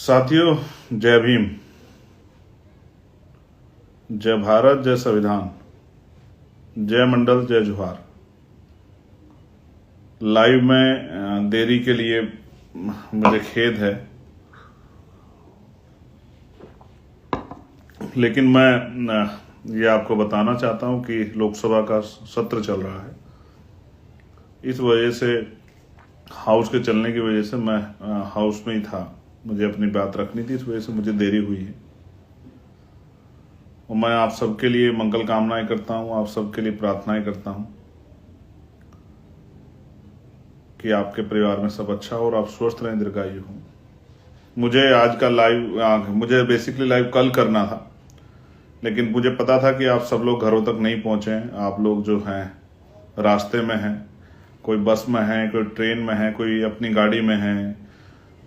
साथियों, जय भीम, जय भारत, जय संविधान, जय मंडल, जय जोहार। लाइव में देरी के लिए मुझे खेद है, लेकिन मैं ये आपको बताना चाहता हूं कि लोकसभा का सत्र चल रहा है। इस वजह से हाउस के चलने की वजह से मैं हाउस में ही था। मुझे अपनी बात रखनी थी, इस वजह से मुझे देरी हुई है। और मैं आप सबके लिए मंगल कामनाएं करता हूं, आप सबके लिए प्रार्थनाएं करता हूं कि आपके परिवार में सब अच्छा हो और आप स्वस्थ रहें, दीर्घायु हो। मुझे आज का मुझे बेसिकली लाइव कल करना था, लेकिन मुझे पता था कि आप सब लोग घरों तक नहीं पहुंचे हैं। आप लोग जो हैं रास्ते में हैं, कोई बस में है, कोई ट्रेन में है, कोई अपनी गाड़ी में है,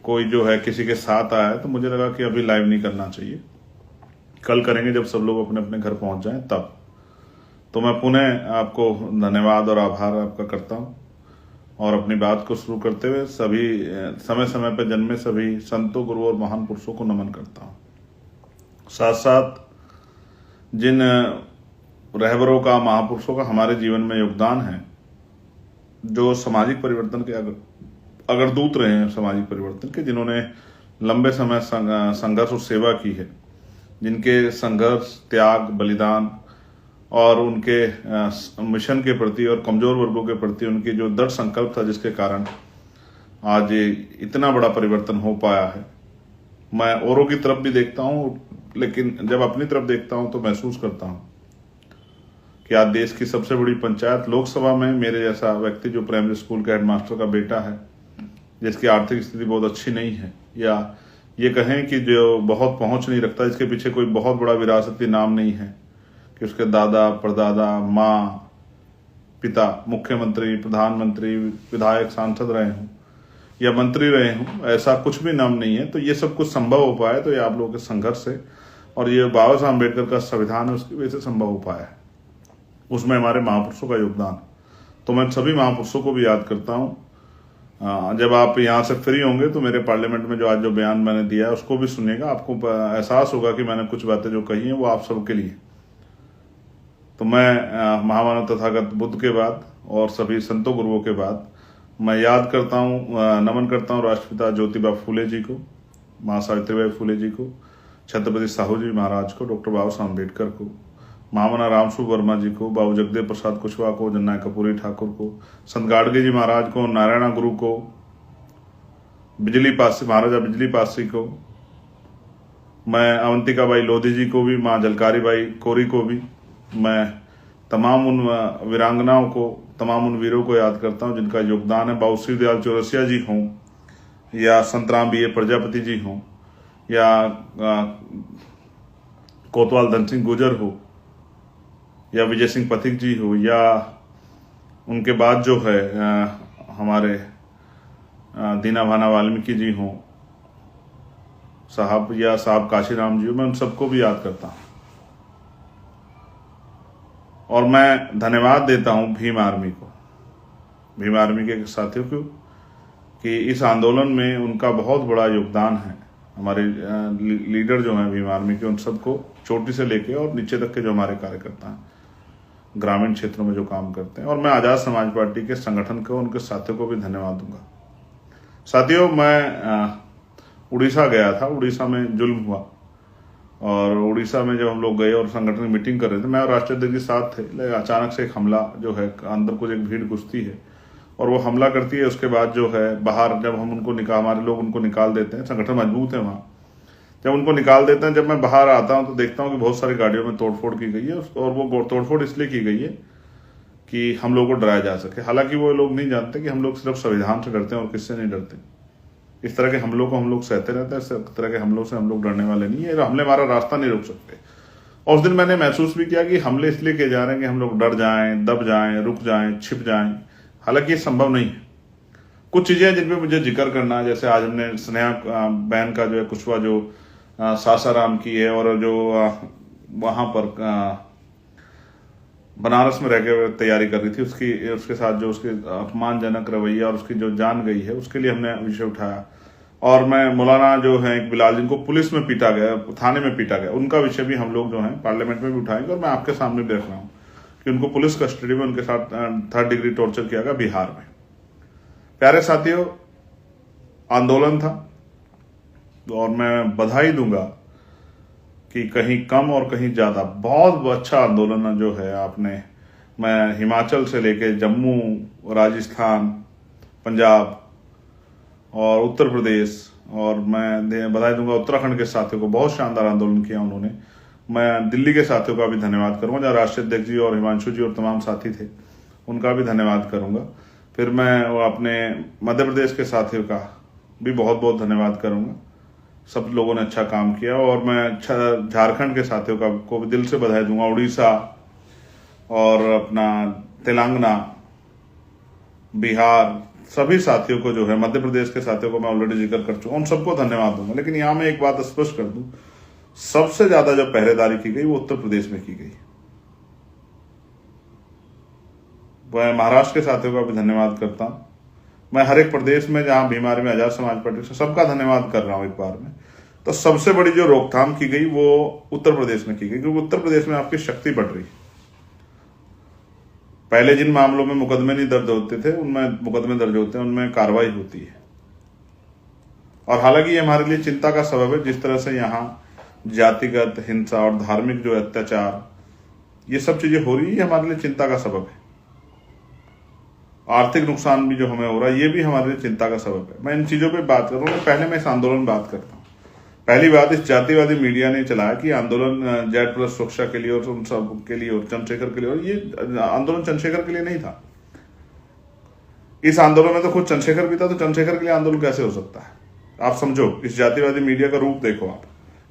कोई जो है किसी के साथ आया है। तो मुझे लगा कि अभी लाइव नहीं करना चाहिए, कल करेंगे जब सब लोग अपने अपने घर पहुंच जाएं तब। तो मैं पुनः आपको धन्यवाद और आभार आपका करता हूं और अपनी बात को शुरू करते हुए सभी समय समय पर जन्मे सभी संतों, गुरुओं और महान पुरुषों को नमन करता हूं। साथ साथ जिन रहबरों का, महापुरुषों का हमारे जीवन में योगदान है, जो सामाजिक परिवर्तन के अगर दूत रहे हैं, सामाजिक परिवर्तन के, जिन्होंने लंबे समय संघर्ष और सेवा की है, जिनके संघर्ष, त्याग, बलिदान और उनके मिशन के प्रति और कमजोर वर्गों के प्रति उनकी जो दृढ़ संकल्प था, जिसके कारण आज इतना बड़ा परिवर्तन हो पाया है। मैं औरों की तरफ भी देखता हूं, लेकिन जब अपनी तरफ देखता हूं तो महसूस करता हूं कि आज देश की सबसे बड़ी पंचायत लोकसभा में मेरे जैसा व्यक्ति, जो प्राइमरी स्कूल के हेडमास्टर का बेटा है, जिसकी आर्थिक स्थिति बहुत अच्छी नहीं है, या ये कहें कि जो बहुत पहुंच नहीं रखता, इसके पीछे कोई बहुत बड़ा विरासती नाम नहीं है कि उसके दादा, परदादा, माँ, पिता मुख्यमंत्री, प्रधानमंत्री, विधायक, सांसद रहे हों या मंत्री रहे हों, ऐसा कुछ भी नाम नहीं है। तो ये सब कुछ संभव हो पाया तो ये आप लोगों के संघर्ष से, और ये बाबा साहब अम्बेडकर का संविधान है, उसकी वजह से संभव हो पाया है। उसमें हमारे महापुरुषों का योगदान। तो मैं सभी महापुरुषों को भी याद करता हूँ। जब आप यहाँ से फ्री होंगे तो मेरे पार्लियामेंट में जो आज जो बयान मैंने दिया है उसको भी सुनिएगा। आपको एहसास होगा कि मैंने कुछ बातें जो कही हैं वो आप सबके लिए। तो मैं महामानव तथागत बुद्ध के बाद और सभी संतों, गुरुओं के बाद मैं याद करता हूँ, नमन करता हूँ राष्ट्रपिता ज्योतिबा फूले जी को, माँ सावित्रीबाई फूले जी को, छत्रपति साहू जी महाराज को, डॉक्टर बाबा साहब अम्बेडकर को, महामना रामस्वरूप वर्मा जी को, बाबू जगदेव प्रसाद कुशवाहा को, जननायक कपूरी ठाकुर को, संत गाडगे जी महाराज को, नारायणा गुरु को, महाराजा बिजली पासी को, मैं अवंतिका बाई लोधी जी को भी, माँ जलकारी बाई कोरी को भी, मैं तमाम उन वीरांगनाओं को, तमाम उन वीरों को याद करता हूँ जिनका योगदान है। बाबू श्री दयाल चौरसिया जी हों या संतराम बी ए प्रजापति जी हों या कोतवाल धन सिंह गुर्जर हो या विजय सिंह पथिक जी हो, या उनके बाद जो है हमारे दीना भाना वाल्मीकि जी हों साहब, या साहब काशीराम जी हो, मैं उन सबको भी याद करता हूं। और मैं धन्यवाद देता हूं भीम आर्मी को, भीम आर्मी के साथियों को, कि इस आंदोलन में उनका बहुत बड़ा योगदान है। हमारे लीडर जो हैं भीम आर्मी के, उन सबको चोटी से लेके और नीचे तक के जो हमारे कार्यकर्ता हैं, ग्रामीण क्षेत्रों में जो काम करते हैं, और मैं आजाद समाज पार्टी के संगठन को, उनके साथियों को भी धन्यवाद दूंगा। साथियों, मैं उड़ीसा गया था, उड़ीसा में जुल्म हुआ, और उड़ीसा में जब हम लोग गए और संगठन की मीटिंग कर रहे थे, मैं और राष्ट्रीय अध्यक्ष के साथ थे, लेकिन अचानक से एक हमला जो है, अंदर कुछ एक भीड़ घुसती है और वो हमला करती है। उसके बाद जो है बाहर जब हम उनको हमारे लोग उनको निकाल देते हैं, संगठन मजबूत है वहाँ, जब उनको निकाल देते हैं, जब मैं बाहर आता हूं तो देखता हूं कि बहुत सारी गाड़ियों में तोड़फोड़ की गई है, और वो तोड़फोड़ इसलिए की गई है कि हम लोगों को डराया जा सके। हालांकि वो लोग नहीं जानते कि हम लोग सिर्फ संविधान से डरते हैं और किससे नहीं डरते। इस तरह के हमलों को हम लोग सहते रहते हैं, इस तरह के हमलों से हम लोग डरने वाले नहीं है। हमले हमारा रास्ता नहीं रोक सकते। और उस दिन मैंने महसूस भी किया कि हमले इसलिए किए जा रहे हैं कि हम लोग डर जाएं, दब जाएं, रुक जाएं, छिप जाएं। हालांकि ये संभव नहीं है। कुछ चीजें जिन पे मुझे जिक्र करना है, जैसे आज हमने स्नेहा बहन का जो है कुशवाहा जो सासाराम की है, और जो वहां पर बनारस में रह के तैयारी कर रही थी, उसके साथ जो उसके अपमानजनक रवैया और उसकी जो जान गई है, उसके लिए हमने विषय उठाया। और मैं मौलाना जो है एक बिलाल, जिनको पुलिस में पीटा गया, थाने में पीटा गया, उनका विषय भी हम लोग जो है पार्लियामेंट में भी उठाएंगे। और मैं आपके सामने भी रख रहा हूँ कि उनको पुलिस कस्टडी में उनके साथ 3rd डिग्री टॉर्चर किया गया बिहार में। प्यारे साथियों, आंदोलन था और मैं बधाई दूंगा कि कहीं कम और कहीं ज्यादा बहुत अच्छा आंदोलन जो है आपने, मैं हिमाचल से लेके जम्मू, राजस्थान, पंजाब और उत्तर प्रदेश, और मैं बधाई दूंगा उत्तराखंड के साथियों को, बहुत शानदार आंदोलन किया उन्होंने। मैं दिल्ली के साथियों का भी धन्यवाद करूंगा, जहाँ राष्ट्रीय अध्यक्ष जी और हिमांशु जी और तमाम साथी थे, उनका भी धन्यवाद करूंगा। फिर मैं अपने मध्य प्रदेश के साथियों का भी बहुत बहुत धन्यवाद करूंगा। सब लोगों ने अच्छा काम किया। और मैं झारखंड के साथियों का को भी दिल से बधाई दूंगा, उड़ीसा और अपना तेलंगाना, बिहार, सभी साथियों को जो है, मध्य प्रदेश के साथियों को मैं ऑलरेडी जिक्र कर चुका हूं, उन सबको धन्यवाद दूंगा। लेकिन यहां मैं एक बात स्पष्ट कर दूं, सबसे ज्यादा जो पहरेदारी की गई वो उत्तर प्रदेश में की गई। मैं महाराष्ट्र के साथियों का भी धन्यवाद करता हूं। मैं हर एक प्रदेश में जहां बीमारी में आजाद समाज पार्टी से सबका धन्यवाद कर रहा हूं एक बार में। तो सबसे बड़ी जो रोकथाम की गई वो उत्तर प्रदेश में की गई, क्योंकि उत्तर प्रदेश में आपकी शक्ति बढ़ रही। पहले जिन मामलों में मुकदमे नहीं दर्ज होते थे, उनमें मुकदमे दर्ज होते हैं, उनमें कार्रवाई होती है। और हालांकि ये हमारे लिए चिंता का सबब है, जिस तरह से यहाँ जातिगत हिंसा और धार्मिक जो अत्याचार, ये सब चीजें हो रही है, हमारे लिए चिंता का सबब है। आर्थिक नुकसान भी जो हमें हो रहा है, ये भी हमारे लिए चिंता का सबब है। मैं इन चीजों पे बात कर रहा हूँ, पहले मैं इस आंदोलन बात करता हूँ। पहली बात, इस जातिवादी मीडिया ने चलाया कि आंदोलन जेड प्लस सुरक्षा के लिए और उन सब के लिए और चंद्रशेखर के लिए, और ये आंदोलन चंद्रशेखर के लिए नहीं था। इस आंदोलन में तो खुद चंद्रशेखर भी था, तो चंद्रशेखर के लिए आंदोलन कैसे हो सकता है? आप समझो, इस जातिवादी मीडिया का रूप देखो आप।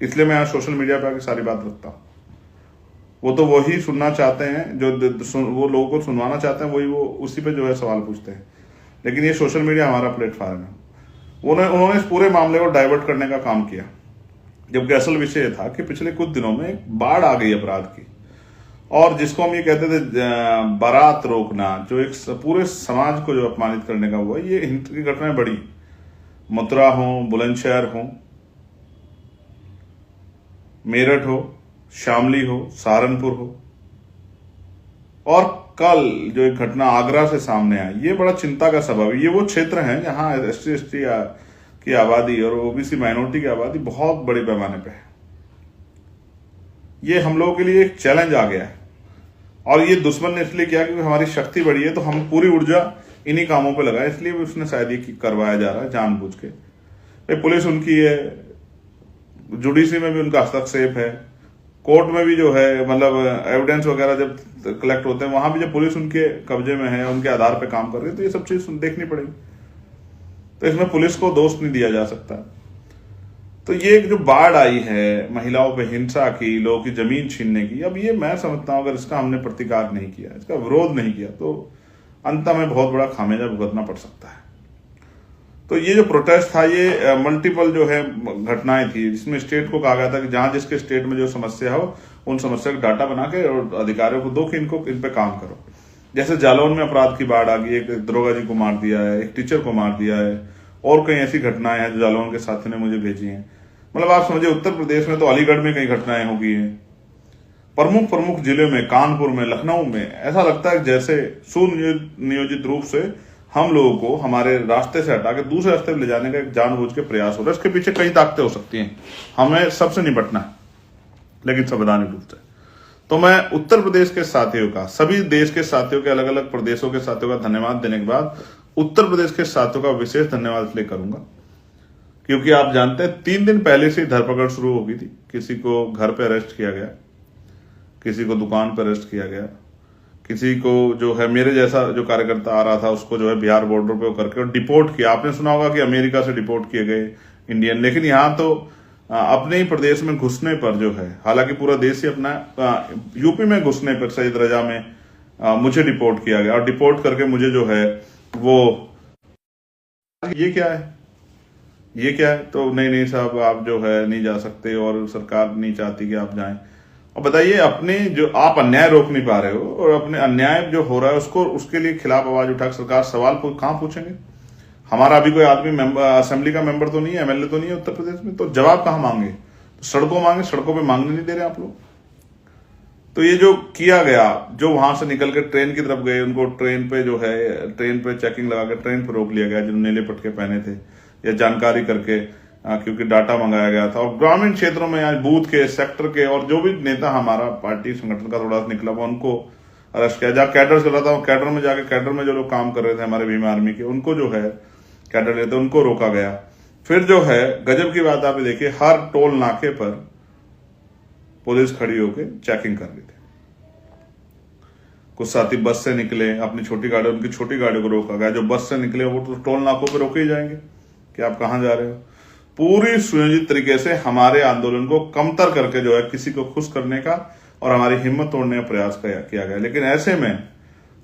इसलिए मैं आज सोशल मीडिया पर आके सारी बात रखता हूँ। वो तो वही सुनना चाहते हैं जो वो लोगों को सुनवाना चाहते हैं, वही वो उसी पे जो है सवाल पूछते हैं। लेकिन ये सोशल मीडिया हमारा प्लेटफॉर्म है। उन्होंने इस पूरे मामले को डाइवर्ट करने का काम किया, जबकि असल विषय था कि पिछले कुछ दिनों में एक बाढ़ आ गई अपराध की, और जिसको हम ये कहते थे बारात रोकना, जो एक पूरे समाज को जो अपमानित करने का हुआ, ये हिंसा की घटनाएं बड़ी, मथुरा हो, बुलंदशहर हो, मेरठ हो, शामली हो, सहारनपुर हो, और कल जो एक घटना आगरा से सामने आई, ये बड़ा चिंता का सबब है। ये वो क्षेत्र हैं जहां SC/ST की आबादी और OBC माइनॉरिटी की आबादी बहुत बड़े पैमाने पे है। ये हम लोगों के लिए एक चैलेंज आ गया है, और ये दुश्मन ने इसलिए किया क्योंकि हमारी शक्ति बढ़ी है, तो हम पूरी ऊर्जा इन्हीं कामों पे लगाए, इसलिए भी उसने शायद ये करवाया जा रहा है जानबूझ के। पुलिस उनकी है, जुडिशरी में भी उनका हस्तक्षेप है, कोर्ट में भी जो है, मतलब एविडेंस वगैरह जब कलेक्ट होते हैं, वहां भी जब पुलिस उनके कब्जे में है, उनके आधार पे काम कर रही है, तो ये सब चीज देखनी पड़ेगी। तो इसमें पुलिस को दोष नहीं दिया जा सकता। तो ये जो बाढ़ आई है, महिलाओं पे हिंसा की, लोगों की जमीन छीनने की, अब ये मैं समझता हूं अगर इसका हमने प्रतिकार नहीं किया, इसका विरोध नहीं किया, तो अंत में बहुत बड़ा खामियाजा भुगतना पड़ सकता है। तो ये जो प्रोटेस्ट था, ये मल्टीपल जो है घटनाएं थी, जिसमें स्टेट को कहा गया था कि जहां जिसके स्टेट में जो समस्या हो, उन समस्या का डाटा बना के और अधिकारियों को दो कि इन पे काम करो। जैसे जालौन में अपराध की बाढ़ आ गई, एक दरोगा जी को मार दिया है, एक टीचर को मार दिया है, और कई ऐसी घटनाएं हैं जो जालौन के साथी ने मुझे भेजी हैं। मतलब आप समझिए, उत्तर प्रदेश में तो अलीगढ़ में कई घटनाएं हो गई हैं, प्रमुख जिले में, कानपुर में, लखनऊ में। ऐसा लगता है जैसे सुनियोजित रूप से हम लोगों को हमारे रास्ते से हटा के दूसरे रास्ते पर ले जाने का एक जानबूझ के प्रयास हो रहा है। इसके पीछे कई ताकतें हो सकती हैं, हमें सबसे निपटना है, लेकिन संवैधानिक रूप से। तो मैं उत्तर प्रदेश के साथियों का, सभी देश के साथियों के, अलग अलग प्रदेशों के साथियों का धन्यवाद देने के बाद उत्तर प्रदेश के साथियों का विशेष धन्यवाद इसलिए करूंगा क्योंकि आप जानते हैं 3 दिन पहले से धरपकड़ शुरू हो गई थी। किसी को घर पे अरेस्ट किया गया, किसी को दुकान पर अरेस्ट किया गया, किसी को जो है मेरे जैसा जो कार्यकर्ता आ रहा था उसको जो है बिहार बॉर्डर पे करके और डिपोर्ट किया। आपने सुना होगा कि अमेरिका से डिपोर्ट किए गए इंडियन, लेकिन यहाँ तो अपने ही प्रदेश में घुसने पर जो है, हालांकि पूरा देश ही अपना, यूपी में घुसने पर सईद रजा में मुझे डिपोर्ट किया गया, और डिपोर्ट करके मुझे जो है वो, ये क्या है, ये क्या है? तो नहीं साहब, आप जो है नहीं जा सकते और सरकार नहीं चाहती कि आप जाएं। और बताइए, अपने जो आप अन्याय रोक नहीं पा रहे हो और अपने अन्याय जो हो रहा है उसको, उसके लिए खिलाफ आवाज उठा सरकार सवाल कहाँ पूछेंगे? हमारा अभी कोई आदमी असेंबली का मेंबर तो नहीं है, एमएलए तो नहीं है उत्तर प्रदेश में, तो जवाब कहां मांगे? तो सड़कों मांगे, सड़कों पे मांगने नहीं दे रहे आप लोग। तो ये जो किया गया, जो वहां से निकल के ट्रेन की तरफ गए, उनको ट्रेन पे जो है, ट्रेन पे चेकिंग लगा के ट्रेन पे रोक लिया गया, जिन्होंने नीले पटके पहने थे, या जानकारी करके क्योंकि डाटा मंगाया गया था। और ग्रामीण क्षेत्रों में आज बूथ के, सेक्टर के, और जो भी नेता हमारा पार्टी संगठन का थोड़ा सा निकला हुआ, उनको अरेस्ट किया। जहाँ कैडर चला था, कैडर में जाके, कैडर में जो लोग काम कर रहे थे हमारे भीम आर्मी के, उनको जो है कैडर लेते, उनको रोका गया। फिर जो है गजब की बात आप देखिए, हर टोल नाके पर पुलिस खड़ी होकर चेकिंग कर रही थी। कुछ साथी बस से निकले, अपनी छोटी गाड़ी, उनकी छोटी गाड़ी को रोका गया। जो बस से निकले वो तो टोल नाकों पे रोके ही जाएंगे कि आप कहां जा रहे हो। पूरी सुनियोजित तरीके से हमारे आंदोलन को कमतर करके जो है किसी को खुश करने का और हमारी हिम्मत तोड़ने का प्रयास किया गया। लेकिन ऐसे में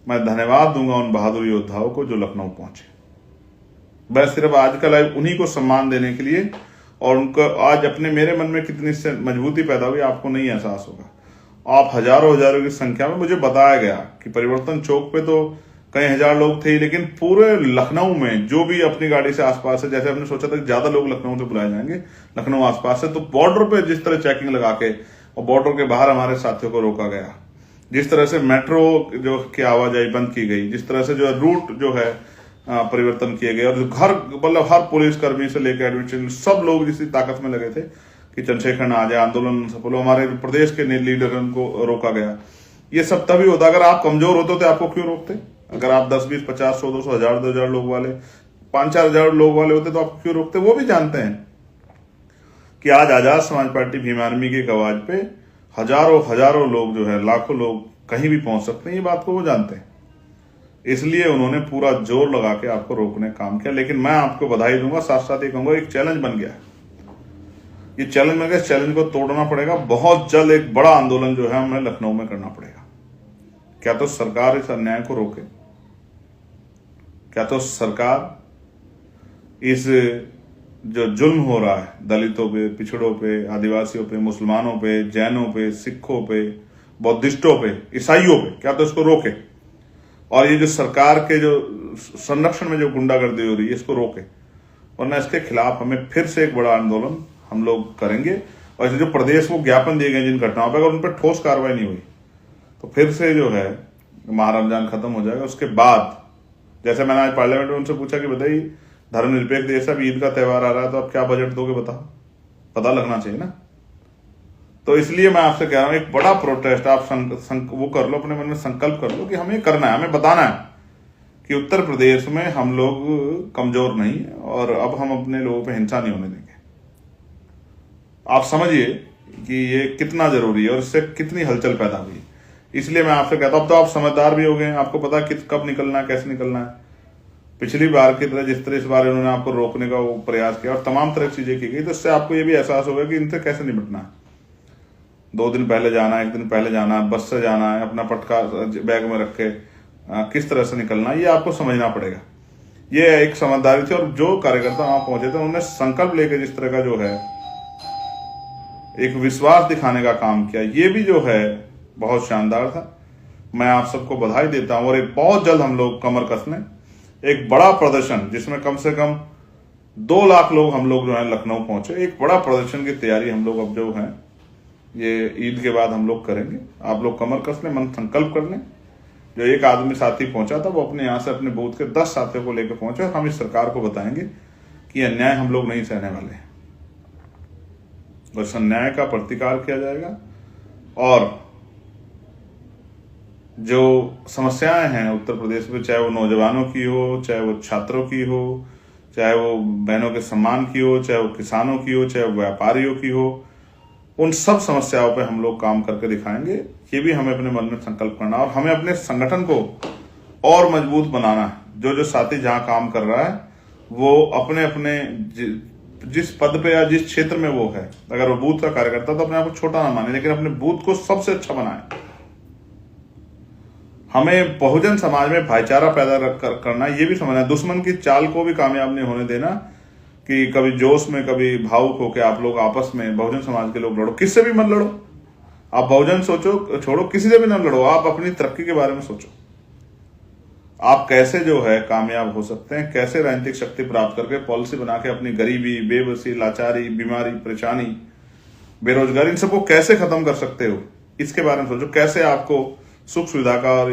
मैं धन्यवाद दूंगा उन बहादुर योद्धाओं को जो लखनऊ पहुंचे। मैं सिर्फ आज का लाइव उन्हीं को सम्मान देने के लिए, और उनको आज अपने, मेरे मन में कितनी मजबूती पैदा हुई आपको नहीं एहसास होगा। आप हजारों की संख्या में, मुझे बताया गया कि परिवर्तन चौक पे तो कई हजार लोग थे, लेकिन पूरे लखनऊ में जो भी अपनी गाड़ी से आसपास है, जैसे हमने सोचा था कि ज्यादा लोग लखनऊ से बुलाए जाएंगे, लखनऊ आसपास से, तो बॉर्डर पे जिस तरह चेकिंग लगा के और बॉर्डर के बाहर हमारे साथियों को रोका गया, जिस तरह से मेट्रो जो की आवाजाही बंद की गई, जिस तरह से जो रूट जो है परिवर्तन किए गए, और घर मतलब हर पुलिस कर्मी से लेकर एडमिनिस्ट्रेशन सब लोग इसी ताकत में लगे थे कि चंद्रशेखर आ जाए, आंदोलन सफल हो। हमारे प्रदेश के लीडर को रोका गया। ये सब तभी होता अगर आप कमजोर होते तो आपको क्यों रोकते? अगर आप 10, 20, 50, 100, 200, 1000, 2000 लोग वाले, 5-4 हजार लोग वाले होते तो आपको क्यों रोकते? वो भी जानते हैं कि आज आजाद समाज पार्टी भीम आर्मी की आवाज पे हजारों लोग जो है, लाखों लोग कहीं भी पहुंच सकते हैं, ये बात को वो जानते हैं। इसलिए उन्होंने पूरा जोर लगा के आपको रोकने का काम किया। लेकिन मैं आपको बधाई दूंगा, साथ साथ ये कहूंगा, एक चैलेंज बन गया। ये चैलेंज बन गया, इस चैलेंज को तोड़ना पड़ेगा। बहुत जल्द एक बड़ा आंदोलन जो है हमें लखनऊ में करना पड़ेगा। क्या तो सरकार इस अन्याय को रोके, क्या तो सरकार इस जो जुल्म हो रहा है दलितों पे, पिछड़ों पे, आदिवासियों पे, मुसलमानों पे, जैनों पे, सिखों पे, बौद्धिस्टों पे, ईसाइयों पे, क्या तो इसको रोके। और ये जो सरकार के जो संरक्षण में जो गुंडागर्दी हो रही है, इसको रोके, वरना इसके खिलाफ हमें फिर से एक बड़ा आंदोलन हम लोग करेंगे। और जो प्रदेश को ज्ञापन दिए गए जिन घटनाओं पर, अगर उन पर ठोस कार्रवाई नहीं हुई तो फिर से जो है महारमजान खत्म हो जाएगा। उसके बाद जैसे मैंने आज पार्लियामेंट में उनसे पूछा कि बताइए, धर्मनिरपेक्ष देश है, ईद का त्यौहार आ रहा है, तो आप क्या बजट दोगे? बताओ, पता लगना चाहिए ना। तो इसलिए मैं आपसे कह रहा हूं, एक बड़ा प्रोटेस्ट आप वो कर लो, अपने मन में संकल्प कर लो कि हमें करना है, हमें बताना है कि उत्तर प्रदेश में हम लोग कमजोर नहीं है और अब हम अपने लोगों पे हिंसा नहीं होने देंगे। आप समझिए कि ये कितना जरूरी है और इससे कितनी हलचल पैदा हुई। इसलिए मैं आपसे कहता हूं, अब तो आप समझदार भी हो गए हैं, आपको पता है कब निकलना है, कैसे निकलना है। पिछली बार की तरह जिस तरह इस बार इन्होंने आपको रोकने का वो प्रयास किया और तमाम तरह की चीजें की गई, तो इससे आपको ये भी एहसास होगा कि इनसे कैसे निपटना है। 2 दिन पहले जाना है, 1 दिन पहले जाना है, बस से जाना है, अपना पटका बैग में रखे किस तरह से निकलना है, ये आपको समझना पड़ेगा। ये एक समझदारी थी। और जो कार्यकर्ता वहां पहुंचे थे उन्होंने संकल्प लेकर जिस तरह का जो है एक विश्वास दिखाने का काम किया, ये भी जो है बहुत शानदार था। मैं आप सबको बधाई देता हूं। और एक बहुत जल्द हम लोग कमर कसने एक बड़ा प्रदर्शन, जिसमें कम से कम 2 लाख लोग हम लोग जो है लखनऊ पहुंचे, एक बड़ा प्रदर्शन की तैयारी हम लोग अब जो है ये ईद के बाद हम लोग करेंगे। आप लोग कमर कस लें, मन संकल्प कर लें। जो एक आदमी साथी पहुंचा था वो अपने यहाँ से अपने बूथ के 10 साथियों को लेकर पहुंचे। हम इस सरकार को बताएंगे कि अन्याय हम लोग नहीं सहने वाले हैं, बस अन्याय का प्रतिकार किया जाएगा। और जो समस्याएं हैं उत्तर प्रदेश में, चाहे वो नौजवानों की हो, चाहे वो छात्रों की हो, चाहे वो बहनों के सम्मान की हो, चाहे वो किसानों की हो, चाहे वो व्यापारियों की हो, उन सब समस्याओं पे हम लोग काम करके दिखाएंगे। ये भी हमें अपने मन में संकल्प करना और हमें अपने संगठन को और मजबूत बनाना है। जो साथी जहां काम कर रहा है वो अपने अपने जिस पद पे या जिस क्षेत्र में वो है, अगर वो बूथ का कार्यकर्ता तो अपने आप को छोटा ना माने, लेकिन अपने बूथ को सबसे अच्छा बनाए। हमें बहुजन समाज में भाईचारा पैदा करना, ये भी समझना है। दुश्मन की चाल को भी कामयाब नहीं होने देना कि कभी जोश में, कभी भावुक होकर आप लोग आपस में बहुजन समाज के लोग लड़ो। किससे भी मत लड़ो, आप बहुजन सोचो, छोड़ो, किसी से भी ना लड़ो, आप अपनी तरक्की के बारे में सोचो। आप कैसे जो है कामयाब हो सकते हैं, कैसे राजनीतिक शक्ति प्राप्त करके पॉलिसी बना के अपनी गरीबी, बेबसी, लाचारी, बीमारी, परेशानी, बेरोजगारी, इन सबको कैसे खत्म कर सकते हो, इसके बारे में सोचो। कैसे आपको सुख सुविधा का और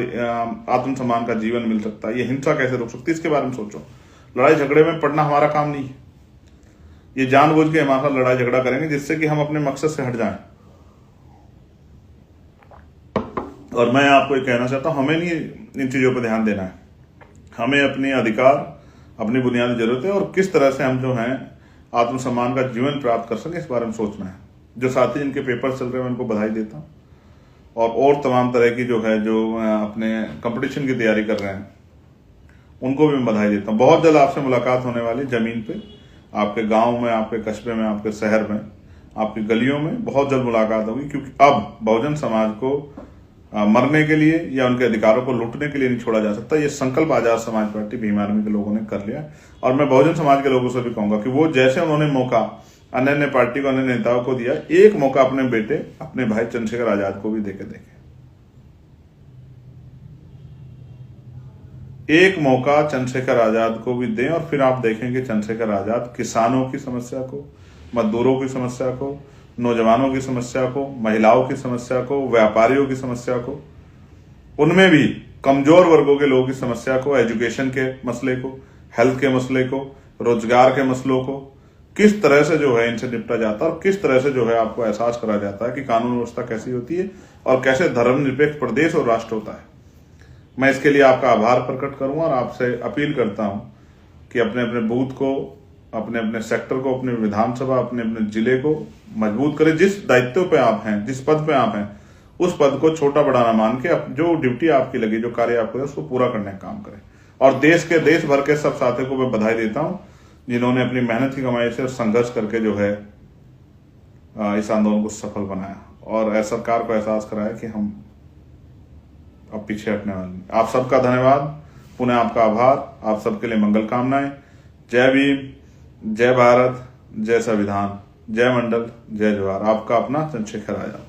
आत्मसम्मान का जीवन मिल सकता है, ये हिंसा कैसे रोक सकती है, इसके बारे में सोचो। लड़ाई झगड़े में पड़ना हमारा काम नहीं है। ये जानबूझ के हमारे साथ लड़ाई झगड़ा करेंगे जिससे कि हम अपने मकसद से हट जाएं। और मैं आपको ये कहना चाहता हूं, हमें नहीं इन चीजों पर ध्यान देना है। हमें अपने अधिकार, अपनी बुनियादी जरूरतें और किस तरह से हम जो हैं आत्मसम्मान का जीवन प्राप्त कर सकें, इस बारे में सोचना है। जो साथी जिनके पेपर चल रहे हैं, मैं उनको बधाई देता हूँ। और तमाम तरह की जो है, जो अपने कंपटीशन की तैयारी कर रहे हैं, उनको भी मैं बधाई देता हूँ। बहुत जल्द आपसे मुलाकात होने वाली, जमीन पे, आपके गांव में, आपके कस्बे में, आपके शहर में, आपकी गलियों में बहुत जल्द मुलाकात होगी। क्योंकि अब बहुजन समाज को मरने के लिए या उनके अधिकारों को लूटने के लिए नहीं छोड़ा जा सकता। ये संकल्प आजाद समाज पार्टी भीम आर्मी के लोगों ने कर लिया। और मैं बहुजन समाज के लोगों से भी कहूंगा कि वो जैसे उन्होंने मौका अन्य पार्टी को, अन्य नेताओं को दिया, एक मौका अपने बेटे, अपने भाई चंद्रशेखर आजाद को भी देके देखें। एक मौका चंद्रशेखर आजाद को भी दें और फिर आप देखेंगे चंद्रशेखर आजाद किसानों की समस्या को, मजदूरों की समस्या को, नौजवानों की समस्या को, महिलाओं की समस्या को, व्यापारियों की समस्या को, उनमें भी कमजोर वर्गों के लोगों की समस्या को, एजुकेशन के मसले को, हेल्थ के मसले को, रोजगार के मसलों को किस तरह से जो है इनसे निपटा जाता है और किस तरह से जो है आपको एहसास करा जाता है कि कानून व्यवस्था कैसी होती है और कैसे धर्मनिरपेक्ष प्रदेश और राष्ट्र होता है। मैं इसके लिए आपका आभार प्रकट करूंगा और आपसे अपील करता हूं कि अपने अपने बूथ को, अपने अपने सेक्टर को, अपने विधानसभा, अपने अपने जिले को मजबूत करें। जिस दायित्व पे आप हैं, जिस पद पे आप हैं, उस पद को छोटा बड़ा ना मान के जो ड्यूटी आपकी लगी, जो कार्य आपको है, उसको पूरा करने का काम करें। और देश भर के सब साथियों को मैं बधाई देता हूं जिन्होंने अपनी मेहनत की कमाई से संघर्ष करके जो है इस आंदोलन को सफल बनाया और सरकार को एहसास कराया कि हम अब पीछे हटने वाले नहीं। आप सबका धन्यवाद, पुनः आपका आभार। आप सबके लिए मंगल कामनाएं। जय भीम, जय भारत, जय संविधान, जय मंडल, जय जवाहर। आपका अपना चंद्रशेखर आजाद।